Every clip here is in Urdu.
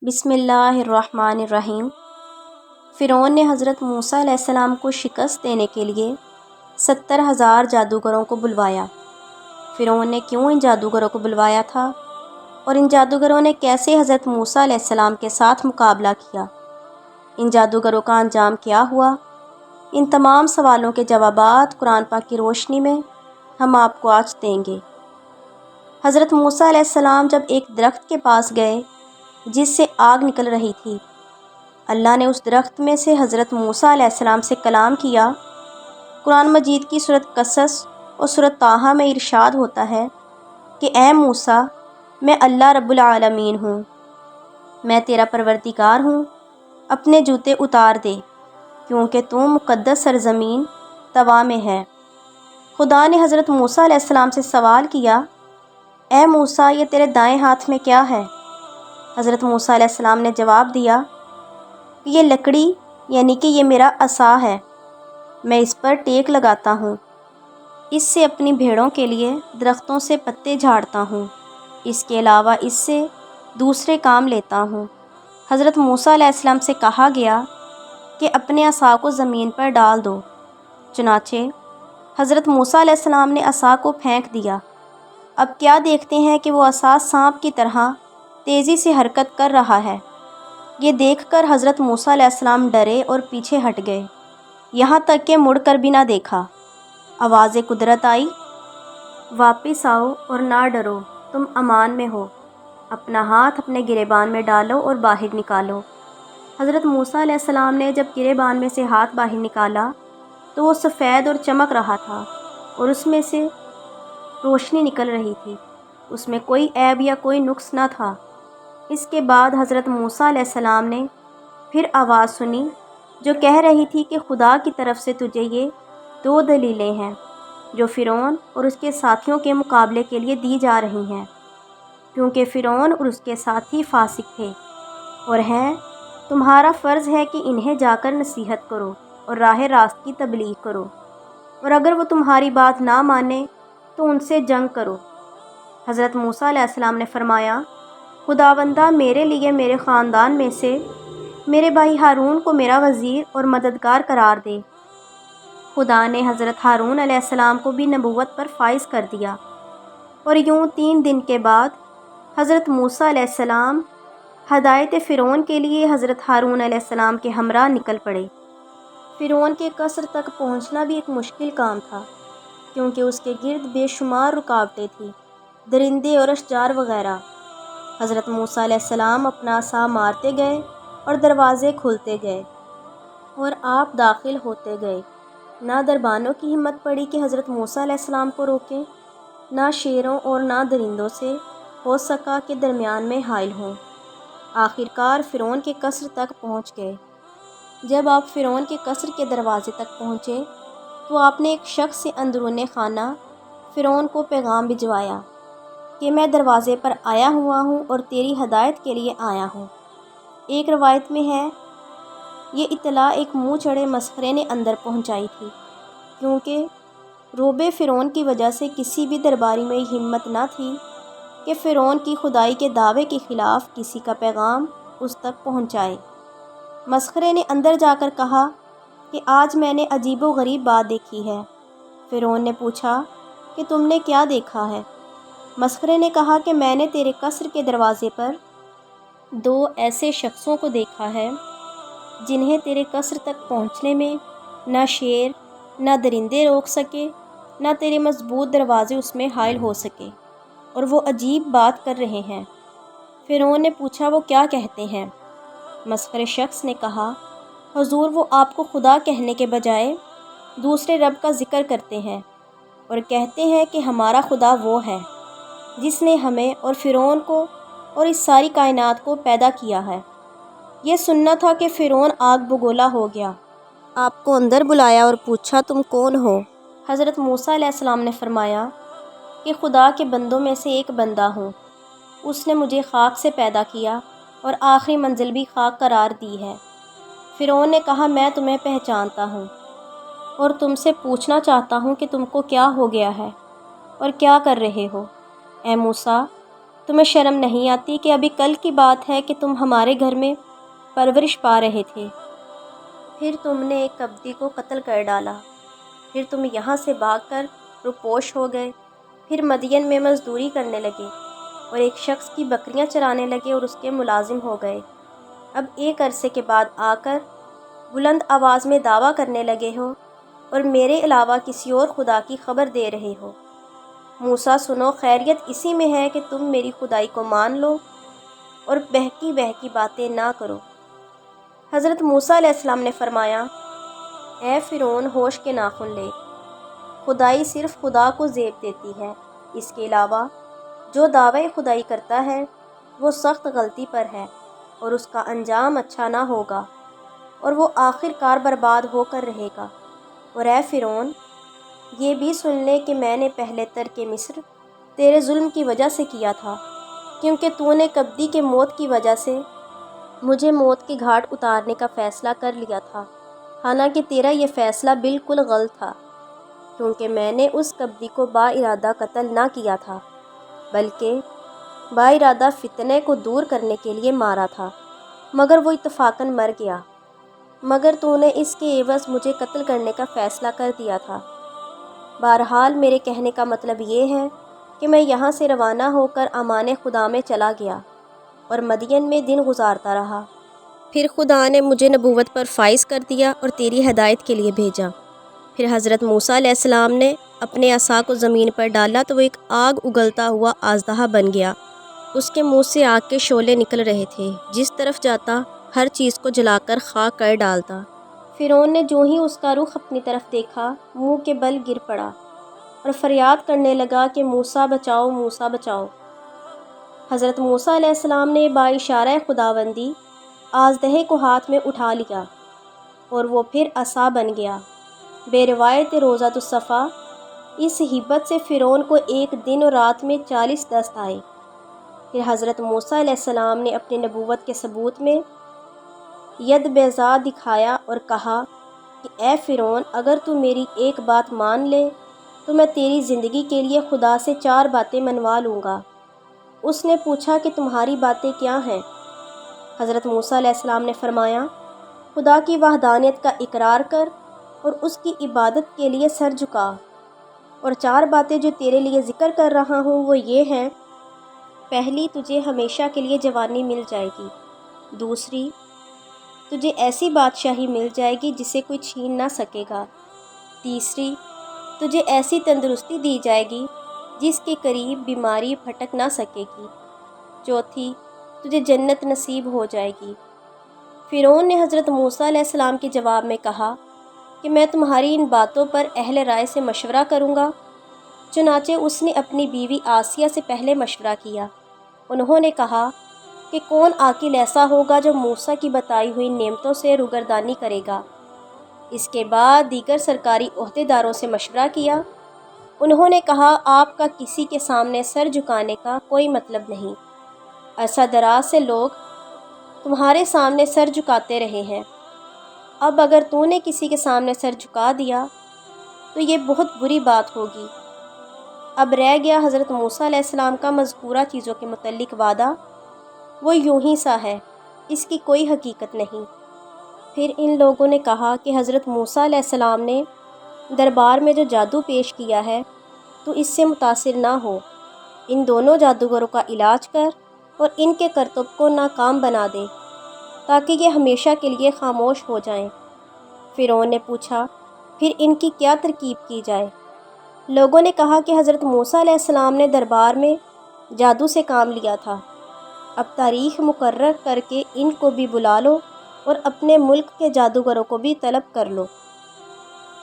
بسم اللہ الرحمن الرحیم۔ فرعون نے حضرت موسیٰ علیہ السلام کو شکست دینے کے لیے 70,000 جادوگروں کو بلوایا۔ فرعون نے کیوں ان جادوگروں کو بلوایا تھا اور ان جادوگروں نے کیسے حضرت موسیٰ علیہ السلام کے ساتھ مقابلہ کیا؟ ان جادوگروں کا انجام کیا ہوا؟ ان تمام سوالوں کے جوابات قرآن پاک کی روشنی میں ہم آپ کو آج دیں گے۔ حضرت موسیٰ علیہ السلام جب ایک درخت کے پاس گئے جس سے آگ نکل رہی تھی، اللہ نے اس درخت میں سے حضرت موسیٰ علیہ السلام سے کلام کیا۔ قرآن مجید کی سورۃ قصص اور سورۃ طٰہٰ میں ارشاد ہوتا ہے کہ اے موسیٰ، میں اللہ رب العالمین ہوں، میں تیرا پروردگار ہوں، اپنے جوتے اتار دے کیونکہ تو مقدس سرزمین طوا میں ہے۔ خدا نے حضرت موسیٰ علیہ السلام سے سوال کیا، اے موسیٰ، یہ تیرے دائیں ہاتھ میں کیا ہے؟ حضرت موسیٰ علیہ السلام نے جواب دیا کہ یہ لکڑی یعنی کہ یہ میرا عصا ہے، میں اس پر ٹیک لگاتا ہوں، اس سے اپنی بھیڑوں کے لیے درختوں سے پتے جھاڑتا ہوں، اس کے علاوہ اس سے دوسرے کام لیتا ہوں۔ حضرت موسیٰ علیہ السلام سے کہا گیا کہ اپنے عصا کو زمین پر ڈال دو۔ چنانچہ حضرت موسیٰ علیہ السلام نے عصا کو پھینک دیا۔ اب کیا دیکھتے ہیں کہ وہ عصا سانپ کی طرح تیزی سے حرکت کر رہا ہے۔ یہ دیکھ کر حضرت موسیٰ علیہ السلام ڈرے اور پیچھے ہٹ گئے، یہاں تک کہ مڑ کر بھی نہ دیکھا۔ آواز قدرت آئی، واپس آؤ اور نہ ڈرو، تم امان میں ہو، اپنا ہاتھ اپنے گریبان میں ڈالو اور باہر نکالو۔ حضرت موسیٰ علیہ السلام نے جب گریبان میں سے ہاتھ باہر نکالا تو وہ سفید اور چمک رہا تھا اور اس میں سے روشنی نکل رہی تھی، اس میں کوئی عیب یا کوئی نقص نہ تھا۔ اس کے بعد حضرت موسیٰ علیہ السلام نے پھر آواز سنی جو کہہ رہی تھی کہ خدا کی طرف سے تجھے یہ 2 دلیلیں ہیں جو فرعون اور اس کے ساتھیوں کے مقابلے کے لیے دی جا رہی ہیں، کیونکہ فرعون اور اس کے ساتھی فاسق تھے اور ہیں۔ تمہارا فرض ہے کہ انہیں جا کر نصیحت کرو اور راہ راست کی تبلیغ کرو، اور اگر وہ تمہاری بات نہ مانے تو ان سے جنگ کرو۔ حضرت موسیٰ علیہ السلام نے فرمایا، خداوندہ، میرے لیے میرے خاندان میں سے میرے بھائی ہارون کو میرا وزیر اور مددگار قرار دے۔ خدا نے حضرت ہارون علیہ السلام کو بھی نبوت پر فائز کر دیا، اور یوں 3 دن کے بعد حضرت موسیٰ علیہ السلام ہدایت فرعون کے لیے حضرت ہارون علیہ السلام کے ہمراہ نکل پڑے۔ فرعون کے قصر تک پہنچنا بھی ایک مشکل کام تھا، کیونکہ اس کے گرد بے شمار رکاوٹیں تھیں، درندے اور اشجار وغیرہ۔ حضرت موسیٰ علیہ السلام اپنا عصا مارتے گئے اور دروازے کھلتے گئے اور آپ داخل ہوتے گئے۔ نہ دربانوں کی ہمت پڑی کہ حضرت موسیٰ علیہ السلام کو روکیں، نہ شیروں اور نہ درندوں سے ہو سکا کہ درمیان میں حائل ہوں۔ آخرکار فرعون کے قصر تک پہنچ گئے۔ جب آپ فرعون کے قصر کے دروازے تک پہنچے تو آپ نے ایک شخص سے اندرون خانہ فرعون کو پیغام بھجوایا کہ میں دروازے پر آیا ہوا ہوں اور تیری ہدایت کے لیے آیا ہوں۔ ایک روایت میں ہے، یہ اطلاع ایک منہ چڑھے مسخرے نے اندر پہنچائی تھی، کیونکہ رعب فرعون کی وجہ سے کسی بھی درباری میں یہ ہمت نہ تھی کہ فرعون کی خدائی کے دعوے کے خلاف کسی کا پیغام اس تک پہنچائے۔ مسخرے نے اندر جا کر کہا کہ آج میں نے عجیب و غریب بات دیکھی ہے۔ فرعون نے پوچھا کہ تم نے کیا دیکھا ہے؟ مسخرے نے کہا کہ میں نے تیرے قصر کے دروازے پر 2 ایسے شخصوں کو دیکھا ہے جنہیں تیرے قصر تک پہنچنے میں نہ شیر نہ درندے روک سکے، نہ تیرے مضبوط دروازے اس میں حائل ہو سکے، اور وہ عجیب بات کر رہے ہیں۔ فرعون نے پوچھا، وہ کیا کہتے ہیں؟ مسخرے شخص نے کہا، حضور، وہ آپ کو خدا کہنے کے بجائے دوسرے رب کا ذکر کرتے ہیں اور کہتے ہیں کہ ہمارا خدا وہ ہے جس نے ہمیں اور فرعون کو اور اس ساری کائنات کو پیدا کیا ہے۔ یہ سننا تھا کہ فرعون آگ بگولا ہو گیا۔ آپ کو اندر بلایا اور پوچھا، تم کون ہو؟ حضرت موسیٰ علیہ السلام نے فرمایا کہ خدا کے بندوں میں سے ایک بندہ ہوں، اس نے مجھے خاک سے پیدا کیا اور آخری منزل بھی خاک قرار دی ہے۔ فرعون نے کہا، میں تمہیں پہچانتا ہوں اور تم سے پوچھنا چاہتا ہوں کہ تم کو کیا ہو گیا ہے اور کیا کر رہے ہو۔ اے موسیٰ، تمہیں شرم نہیں آتی کہ ابھی کل کی بات ہے کہ تم ہمارے گھر میں پرورش پا رہے تھے، پھر تم نے ایک کبتی کو قتل کر ڈالا، پھر تم یہاں سے بھاگ کر روپوش ہو گئے، پھر مدین میں مزدوری کرنے لگے اور ایک شخص کی بکریاں چرانے لگے اور اس کے ملازم ہو گئے۔ اب ایک عرصے کے بعد آ کر بلند آواز میں دعویٰ کرنے لگے ہو اور میرے علاوہ کسی اور خدا کی خبر دے رہے ہو۔ موسیٰ سنو، خیریت اسی میں ہے کہ تم میری خدائی کو مان لو اور بہکی بہکی باتیں نہ کرو۔ حضرت موسیٰ علیہ السلام نے فرمایا، اے فرعون، ہوش کے ناخن لے، خدائی صرف خدا کو زیب دیتی ہے، اس کے علاوہ جو دعوی خدائی کرتا ہے وہ سخت غلطی پر ہے اور اس کا انجام اچھا نہ ہوگا اور وہ آخر کار برباد ہو کر رہے گا۔ اور اے فرعون، یہ بھی سن لے کہ میں نے پہلے ترک مصر تیرے ظلم کی وجہ سے کیا تھا، کیونکہ تو نے کبدی کے موت کی وجہ سے مجھے موت کے گھاٹ اتارنے کا فیصلہ کر لیا تھا، حالانکہ تیرا یہ فیصلہ بالکل غلط تھا، کیونکہ میں نے اس کبدی کو با ارادہ قتل نہ کیا تھا بلکہ با ارادہ فتنے کو دور کرنے کے لیے مارا تھا، مگر وہ اتفاقاً مر گیا، مگر تو نے اس کے عوض مجھے قتل کرنے کا فیصلہ کر دیا تھا۔ بہرحال میرے کہنے کا مطلب یہ ہے کہ میں یہاں سے روانہ ہو کر امان خدا میں چلا گیا اور مدین میں دن گزارتا رہا، پھر خدا نے مجھے نبوت پر فائز کر دیا اور تیری ہدایت کے لیے بھیجا۔ پھر حضرت موسیٰ علیہ السلام نے اپنے عصا کو زمین پر ڈالا تو وہ ایک آگ اگلتا ہوا اژدہا بن گیا، اس کے منہ سے آگ کے شعلے نکل رہے تھے، جس طرف جاتا ہر چیز کو جلا کر خاک کر ڈالتا۔ فرعون نے جو ہی اس کا رخ اپنی طرف دیکھا، منہ کے بل گر پڑا اور فریاد کرنے لگا کہ موسیٰ بچاؤ، موسیٰ بچاؤ۔ حضرت موسیٰ علیہ السلام نے باشارہ خداوندی اژدہے کو ہاتھ میں اٹھا لیا اور وہ پھر عصا بن گیا۔ بے روایت روضۃ الصفا، اس ہبت سے فرعون کو ایک دن اور رات میں 40 دست آئے۔ پھر حضرت موسیٰ علیہ السلام نے اپنی نبوت کے ثبوت میں ید بیضاء دکھایا اور کہا کہ اے فرعون، اگر تو میری ایک بات مان لے تو میں تیری زندگی کے لیے خدا سے 4 باتیں منوا لوں گا۔ اس نے پوچھا کہ تمہاری باتیں کیا ہیں؟ حضرت موسیٰ علیہ السلام نے فرمایا، خدا کی وحدانیت کا اقرار کر اور اس کی عبادت کے لیے سر جھکا، اور 4 باتیں جو تیرے لیے ذکر کر رہا ہوں وہ یہ ہیں: پہلی، تجھے ہمیشہ کے لیے جوانی مل جائے گی۔ دوسری، تجھے ایسی بادشاہی مل جائے گی جسے کوئی چھین نہ سکے گا۔ تیسری، تجھے ایسی تندرستی دی جائے گی جس کے قریب بیماری پھٹک نہ سکے گی۔ چوتھی، تجھے جنت نصیب ہو جائے گی۔ فرعون نے حضرت موسیٰ علیہ السلام کے جواب میں کہا کہ میں تمہاری ان باتوں پر اہل رائے سے مشورہ کروں گا۔ چنانچہ اس نے اپنی بیوی آسیہ سے پہلے مشورہ کیا۔ انہوں نے کہا کہ کون عاقل ایسا ہوگا جو موسیٰ کی بتائی ہوئی نعمتوں سے روگردانی کرے گا۔ اس کے بعد دیگر سرکاری عہدیداروں سے مشورہ کیا۔ انہوں نے کہا، آپ کا کسی کے سامنے سر جھکانے کا کوئی مطلب نہیں، عرصہ دراز سے لوگ تمہارے سامنے سر جھکاتے رہے ہیں، اب اگر تو نے کسی کے سامنے سر جھکا دیا تو یہ بہت بری بات ہوگی۔ اب رہ گیا حضرت موسیٰ علیہ السلام کا مذکورہ چیزوں کے متعلق وعدہ، وہ یوں ہی سا ہے، اس کی کوئی حقیقت نہیں۔ پھر ان لوگوں نے کہا کہ حضرت موسیٰ علیہ السلام نے دربار میں جو جادو پیش کیا ہے تو اس سے متاثر نہ ہو، ان دونوں جادوگروں کا علاج کر اور ان کے کرتب کو ناکام بنا دے تاکہ یہ ہمیشہ کے لیے خاموش ہو جائیں۔ فرعون نے پوچھا، پھر ان کی کیا ترکیب کی جائے؟ لوگوں نے کہا کہ حضرت موسیٰ علیہ السلام نے دربار میں جادو سے کام لیا تھا، اب تاریخ مقرر کر کے ان کو بھی بلا لو اور اپنے ملک کے جادوگروں کو بھی طلب کر لو،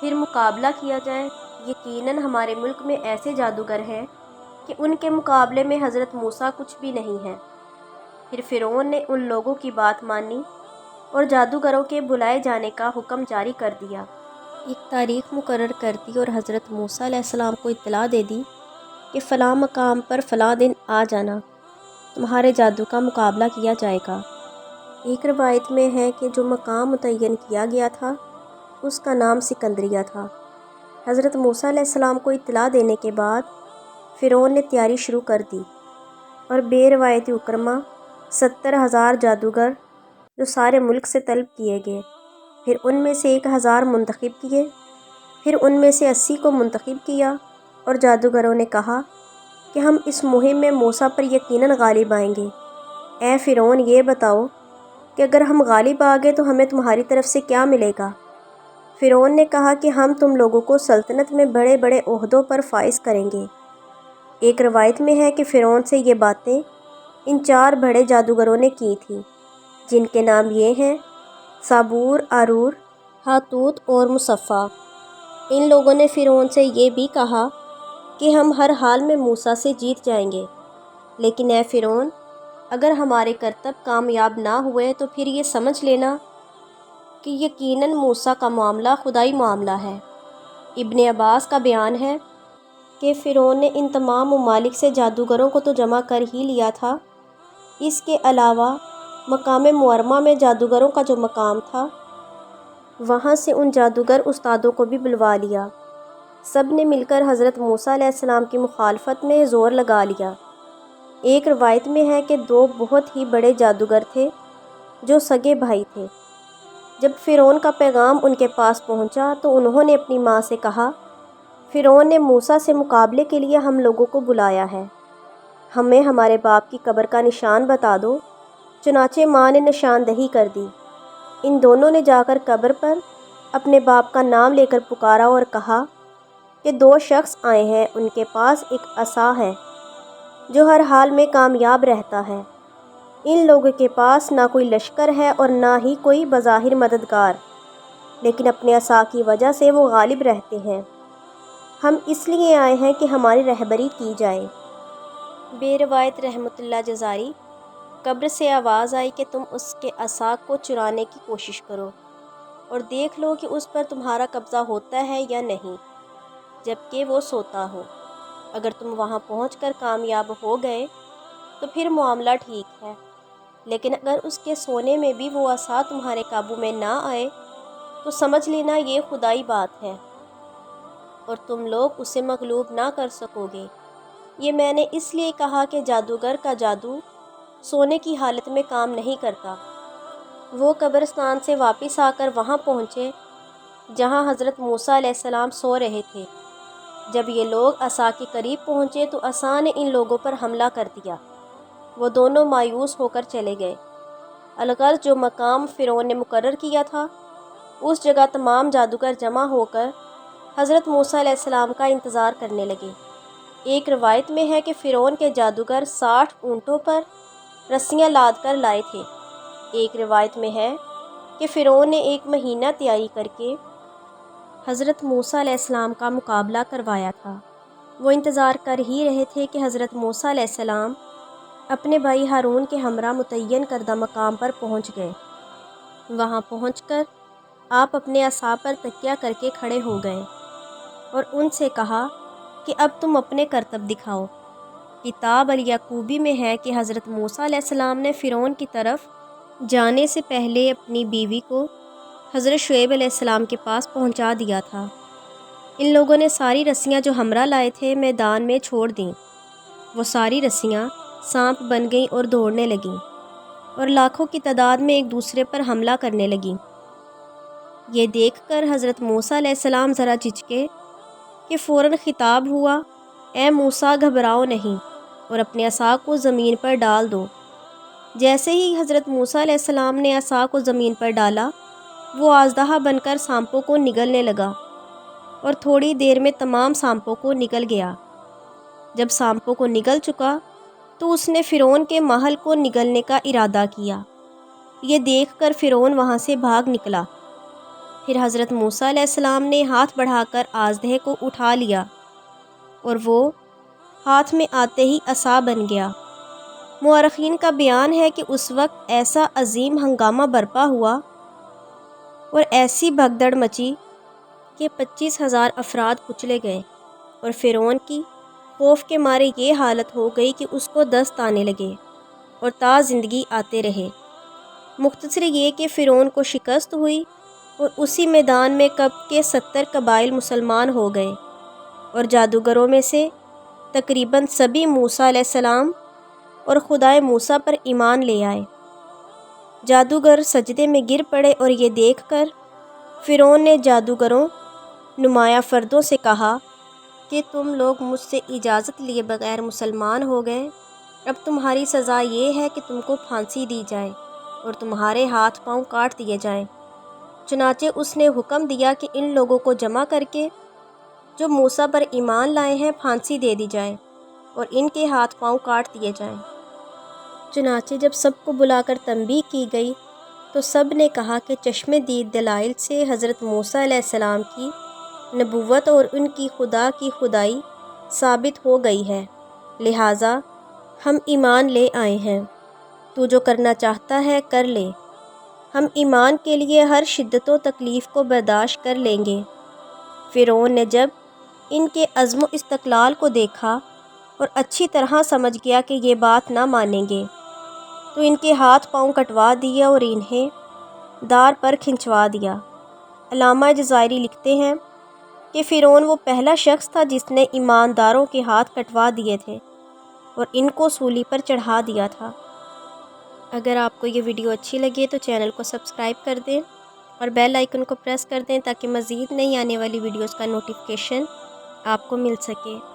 پھر مقابلہ کیا جائے۔ یقیناً ہمارے ملک میں ایسے جادوگر ہیں کہ ان کے مقابلے میں حضرت موسیٰ کچھ بھی نہیں ہے۔ پھر فرعون نے ان لوگوں کی بات مانی اور جادوگروں کے بلائے جانے کا حکم جاری کر دیا۔ ایک تاریخ مقرر کر دی اور حضرت موسیٰ علیہ السلام کو اطلاع دے دی کہ فلاں مقام پر فلاں دن آ جانا، تمہارے جادو کا مقابلہ کیا جائے گا۔ ایک روایت میں ہے کہ جو مقام متعین کیا گیا تھا اس کا نام سکندریہ تھا۔ حضرت موسیٰ علیہ السلام کو اطلاع دینے کے بعد فرعون نے تیاری شروع کر دی۔ اور بے روایتی اکرما 70,000 جادوگر جو سارے ملک سے طلب کیے گئے، پھر ان میں سے 1,000 منتخب کیے، پھر ان میں سے 80 کو منتخب کیا، اور جادوگروں نے کہا کہ ہم اس مہم میں موسیٰ پر یقیناً غالب آئیں گے۔ اے فرعون، یہ بتاؤ کہ اگر ہم غالب آ گئے تو ہمیں تمہاری طرف سے کیا ملے گا؟ فرعون نے کہا کہ ہم تم لوگوں کو سلطنت میں بڑے بڑے عہدوں پر فائز کریں گے۔ ایک روایت میں ہے کہ فرعون سے یہ باتیں ان 4 بڑے جادوگروں نے کی تھیں، جن کے نام یہ ہیں: صابور، آرور، ہاتوت اور مصفا۔ ان لوگوں نے فرعون سے یہ بھی کہا کہ ہم ہر حال میں موسیٰ سے جیت جائیں گے، لیکن اے فرعون، اگر ہمارے کرتب کامیاب نہ ہوئے تو پھر یہ سمجھ لینا کہ یقیناً موسیٰ کا معاملہ خدائی معاملہ ہے۔ ابن عباس کا بیان ہے کہ فرعون نے ان تمام ممالک سے جادوگروں کو تو جمع کر ہی لیا تھا، اس کے علاوہ مقام معرمہ میں جادوگروں کا جو مقام تھا، وہاں سے ان جادوگر استادوں کو بھی بلوا لیا۔ سب نے مل کر حضرت موسیٰ علیہ السلام کی مخالفت میں زور لگا لیا۔ ایک روایت میں ہے کہ 2 بہت ہی بڑے جادوگر تھے جو سگے بھائی تھے۔ جب فرعون کا پیغام ان کے پاس پہنچا تو انہوں نے اپنی ماں سے کہا، فرعون نے موسیٰ سے مقابلے کے لیے ہم لوگوں کو بلایا ہے، ہمیں ہمارے باپ کی قبر کا نشان بتا دو۔ چنانچہ ماں نے نشاندہی کر دی۔ ان دونوں نے جا کر قبر پر اپنے باپ کا نام لے کر پکارا اور کہا کہ 2 شخص آئے ہیں، ان کے پاس ایک عصا ہے جو ہر حال میں کامیاب رہتا ہے۔ ان لوگوں کے پاس نہ کوئی لشکر ہے اور نہ ہی کوئی بظاہر مددگار، لیکن اپنے عصا کی وجہ سے وہ غالب رہتے ہیں۔ ہم اس لیے آئے ہیں کہ ہماری رہبری کی جائے۔ بے روایت رحمۃ اللہ جزاری: قبر سے آواز آئی کہ تم اس کے عصا کو چرانے کی کوشش کرو اور دیکھ لو کہ اس پر تمہارا قبضہ ہوتا ہے یا نہیں، جبکہ وہ سوتا ہو۔ اگر تم وہاں پہنچ کر کامیاب ہو گئے تو پھر معاملہ ٹھیک ہے، لیکن اگر اس کے سونے میں بھی وہ عصا تمہارے قابو میں نہ آئے تو سمجھ لینا یہ خدائی بات ہے اور تم لوگ اسے مغلوب نہ کر سکو گے۔ یہ میں نے اس لیے کہا کہ جادوگر کا جادو سونے کی حالت میں کام نہیں کرتا۔ وہ قبرستان سے واپس آ کر وہاں پہنچے جہاں حضرت موسیٰ علیہ السلام سو رہے تھے۔ جب یہ لوگ عصا کے قریب پہنچے تو عصا نے ان لوگوں پر حملہ کر دیا۔ وہ دونوں مایوس ہو کر چلے گئے۔ الغرض جو مقام فرعون نے مقرر کیا تھا، اس جگہ تمام جادوگر جمع ہو کر حضرت موسیٰ علیہ السلام کا انتظار کرنے لگے۔ ایک روایت میں ہے کہ فرعون کے جادوگر 60 اونٹوں پر رسیاں لاد کر لائے تھے۔ ایک روایت میں ہے کہ فرعون نے 1 مہینہ تیاری کر کے حضرت موسیٰ علیہ السلام کا مقابلہ کروایا تھا۔ وہ انتظار کر ہی رہے تھے کہ حضرت موسیٰ علیہ السلام اپنے بھائی ہارون کے ہمراہ متعین کردہ مقام پر پہنچ گئے۔ وہاں پہنچ کر آپ اپنے عصا پر تکیہ کر کے کھڑے ہو گئے اور ان سے کہا کہ اب تم اپنے کرتب دکھاؤ۔ کتاب الیعقوبی میں ہے کہ حضرت موسیٰ علیہ السلام نے فرعون کی طرف جانے سے پہلے اپنی بیوی کو حضرت شعیب علیہ السلام کے پاس پہنچا دیا تھا۔ ان لوگوں نے ساری رسیاں جو ہمراہ لائے تھے میدان میں چھوڑ دیں۔ وہ ساری رسیاں سانپ بن گئیں اور دوڑنے لگیں اور لاکھوں کی تعداد میں ایک دوسرے پر حملہ کرنے لگیں۔ یہ دیکھ کر حضرت موسیٰ علیہ السلام ذرا جھجکے کہ فوراً خطاب ہوا، اے موسیٰ، گھبراؤ نہیں اور اپنے عصا کو زمین پر ڈال دو۔ جیسے ہی حضرت موسیٰ علیہ السلام نے عصا کو زمین پر ڈالا، وہ اژدہا بن کر سانپوں کو نگلنے لگا اور تھوڑی دیر میں تمام سانپوں کو نگل گیا۔ جب سانپوں کو نگل چکا تو اس نے فرعون کے محل کو نگلنے کا ارادہ کیا۔ یہ دیکھ کر فرعون وہاں سے بھاگ نکلا۔ پھر حضرت موسیٰ علیہ السلام نے ہاتھ بڑھا کر اژدہے کو اٹھا لیا اور وہ ہاتھ میں آتے ہی عصا بن گیا۔ مورخین کا بیان ہے کہ اس وقت ایسا عظیم ہنگامہ برپا ہوا اور ایسی بھگدڑ مچی کہ 25,000 افراد کچلے گئے اور فرعون کی خوف کے مارے یہ حالت ہو گئی کہ اس کو دست آنے لگے اور تا زندگی آتے رہے۔ مختصر یہ کہ فرعون کو شکست ہوئی اور اسی میدان میں قبط کے 70 قبائل مسلمان ہو گئے اور جادوگروں میں سے تقریباً سبھی موسیٰ علیہ السلام اور خدائے موسیٰ پر ایمان لے آئے۔ جادوگر سجدے میں گر پڑے اور یہ دیکھ کر فرعون نے جادوگروں نمایاں فردوں سے کہا کہ تم لوگ مجھ سے اجازت لیے بغیر مسلمان ہو گئے، اب تمہاری سزا یہ ہے کہ تم کو پھانسی دی جائے اور تمہارے ہاتھ پاؤں کاٹ دیے جائیں۔ چنانچہ اس نے حکم دیا کہ ان لوگوں کو جمع کر کے جو موسیٰ پر ایمان لائے ہیں پھانسی دے دی جائے اور ان کے ہاتھ پاؤں کاٹ دیے جائیں۔ چنانچہ جب سب کو بلا کر تنبیہ کی گئی تو سب نے کہا کہ چشم دید دلائل سے حضرت موسیٰ علیہ السلام کی نبوت اور ان کی خدا کی خدائی ثابت ہو گئی ہے، لہٰذا ہم ایمان لے آئے ہیں، تو جو کرنا چاہتا ہے کر لے، ہم ایمان کے لیے ہر شدت و تکلیف کو برداشت کر لیں گے۔ فرعون نے جب ان کے عزم و استقلال کو دیکھا اور اچھی طرح سمجھ گیا کہ یہ بات نہ مانیں گے، تو ان کے ہاتھ پاؤں کٹوا دیا اور انہیں دار پر کھنچوا دیا۔ علامہ جزائری لکھتے ہیں کہ فرعون وہ پہلا شخص تھا جس نے ایمانداروں کے ہاتھ کٹوا دیے تھے اور ان کو سولی پر چڑھا دیا تھا۔ اگر آپ کو یہ ویڈیو اچھی لگے تو چینل کو سبسکرائب کر دیں اور بیل آئیکن کو پریس کر دیں تاکہ مزید نئی آنے والی ویڈیوز کا نوٹیفیکیشن آپ کو مل سکے۔